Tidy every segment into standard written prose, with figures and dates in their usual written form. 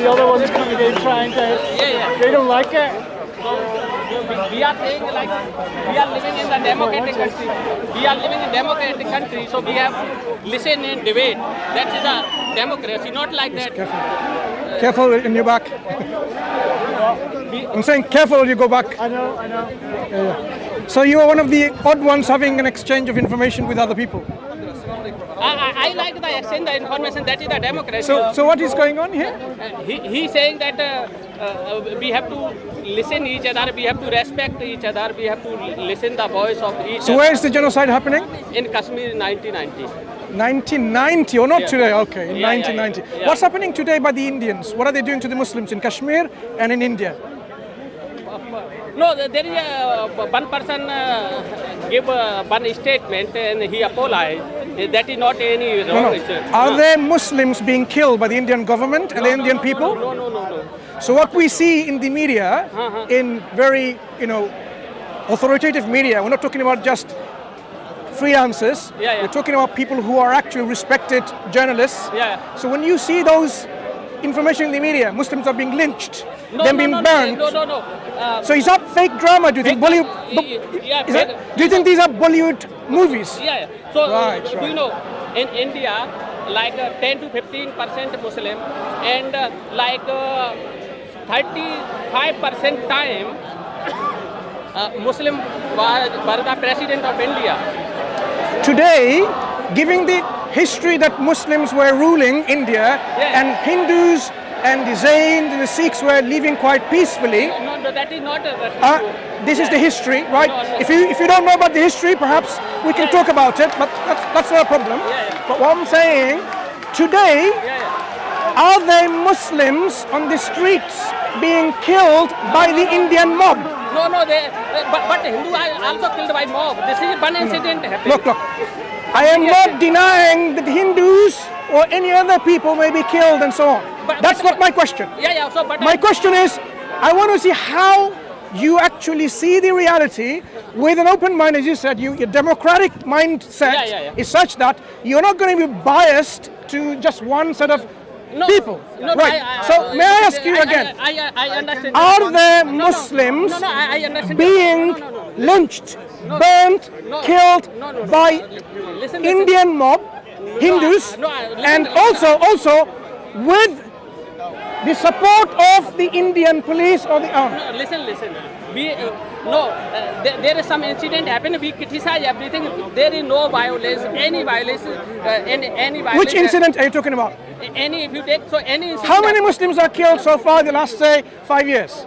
the other ones coming in trying to. They don't like it. We are saying like we are living in the democratic country. We are living in democratic country, so we have listen and debate. That is a democracy, not like that. Careful in your back. I'm saying careful you go back. I know. Yeah. So you are one of the odd ones having an exchange of information with other people. I like the exchange the information. That is the democracy. So what is going on here? He's saying that we have to listen each other. We have to respect each other. We have to listen the voice of each other. So where is the genocide happening? In Kashmir, 1990. 1990 or not today? Okay, in 1990. Yeah. What's happening today by the Indians? What are they doing to the Muslims in Kashmir and in India? No, there is one person give one statement and he apologized. That is not any wrong. Are there Muslims being killed by the Indian government and the Indian people? No. So what we see in the media, in very, authoritative media, we're not talking about just freelancers. We're talking about people who are actually respected journalists. So when you see those information in the media, Muslims are being lynched, they're being burned. No. So is that fake drama? Do you think Bollywood? Do you think these are Bollywood movies? Yeah. So right. Do you know in India, like 10 to 15% Muslim and like 35% time Muslim were the president of India. Today, given the history that Muslims were ruling India and Hindus and the Jains and the Sikhs were living quite peacefully. No, that is not. This is the history, right? No. If you don't know about the history, perhaps we can talk about it, but that's not a problem. But what I'm saying, today, are there Muslims on the streets being killed by the Indian mob? No, but Hindus are also killed by mob. This is one incident happened. Look. I am not denying that Hindus or any other people may be killed and so on. That's not my question. My question is, I want to see how you actually see the reality with an open mind. As you said, your democratic mindset is such that you're not going to be biased to just one set of people. Right. So may I ask you again, I understand. are there Muslims being lynched, burnt, killed by Indian mob, Hindus, and also with the support of the Indian police or the army? Listen. There is some incident happened. We criticize everything. There is no violence, any violence, any violence. Which incident are you talking about? Any, if you take any. Incident. How many Muslims are killed so far in the last, say, 5 years?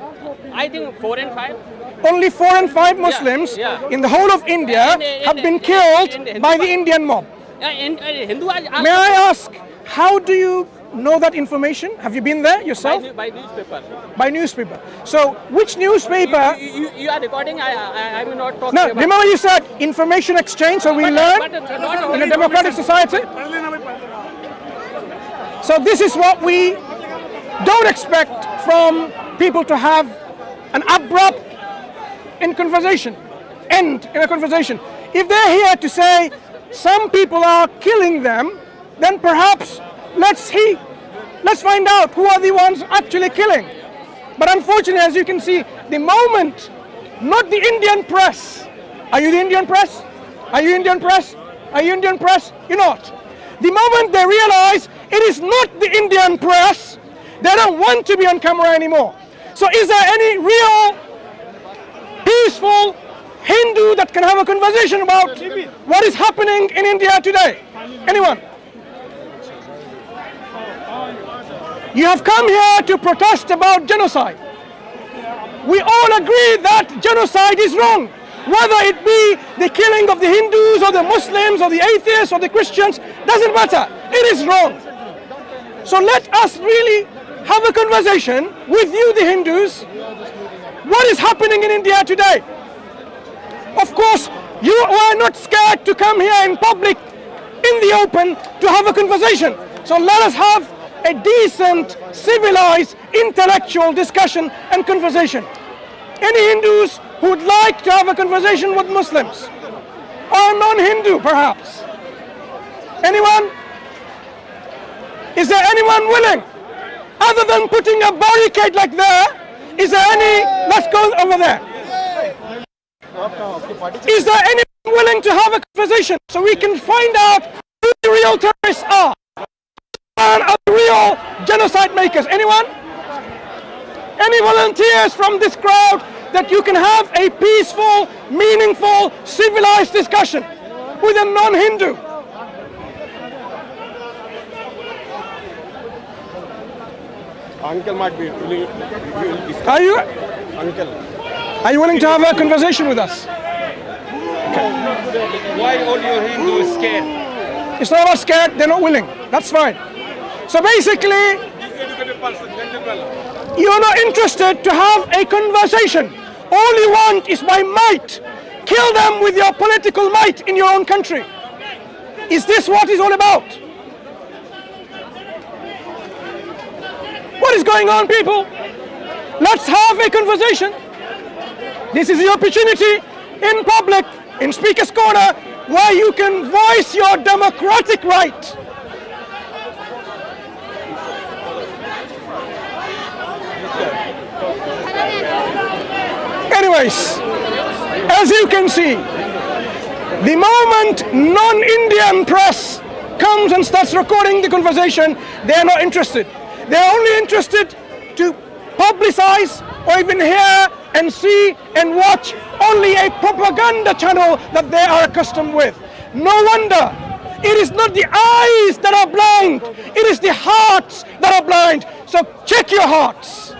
I think 4 and 5. Only 4 and 5 Muslims in the whole of India have been killed by the Indian mob. May I ask, how do you know that information? Have you been there yourself? By newspaper. By newspaper. So, which newspaper? You are recording. I'm not talking. No, about. remember you said information exchange, so we learn in a democratic society. So this is what we don't expect from people, to have an abrupt end in a conversation. If they're here to say some people are killing them, then perhaps let's find out who are the ones actually killing. But unfortunately, as you can see, the moment, not the Indian press. Are you the Indian press? Are you Indian press? Are you Indian press? You're not. The moment they realize it is not the Indian press, they don't want to be on camera anymore. So is there any real peaceful Hindu that can have a conversation about what is happening in India today? Anyone? You have come here to protest about genocide. We all agree that genocide is wrong. Whether it be the killing of the Hindus or the Muslims or the atheists or the Christians, doesn't matter. It is wrong. So let us really have a conversation with you, the Hindus. What is happening in India today? Of course, you are not scared to come here in public, in the open, to have a conversation. So let us have a decent, civilized, intellectual discussion and conversation. Any Hindus who would like to have a conversation with Muslims, or non-Hindu perhaps? Anyone? Is there anyone willing? Other than putting a barricade like there, is there any, let's go over there. Is there anyone willing to have a conversation so we can find out who the real terrorists are? And are the real genocide makers? Anyone? Any volunteers from this crowd that you can have a peaceful, meaningful, civilized discussion with a non-Hindu? Uncle might be willing. Are you? Uncle. Are you willing to have a conversation with us? Why all you Hindus scared? It's not about scared, they're not willing. That's fine. So basically, you're not interested to have a conversation. All you want is by might. Kill them with your political might in your own country. Is this what it's all about? What is going on, people? Let's have a conversation. This is the opportunity in public, in Speaker's Corner, where you can voice your democratic right. Anyways, as you can see, the moment non-Indian press comes and starts recording the conversation, they are not interested. They're only interested to publicize or even hear and see and watch only a propaganda channel that they are accustomed with. No wonder. It is not the eyes that are blind, it is the hearts that are blind. So check your hearts.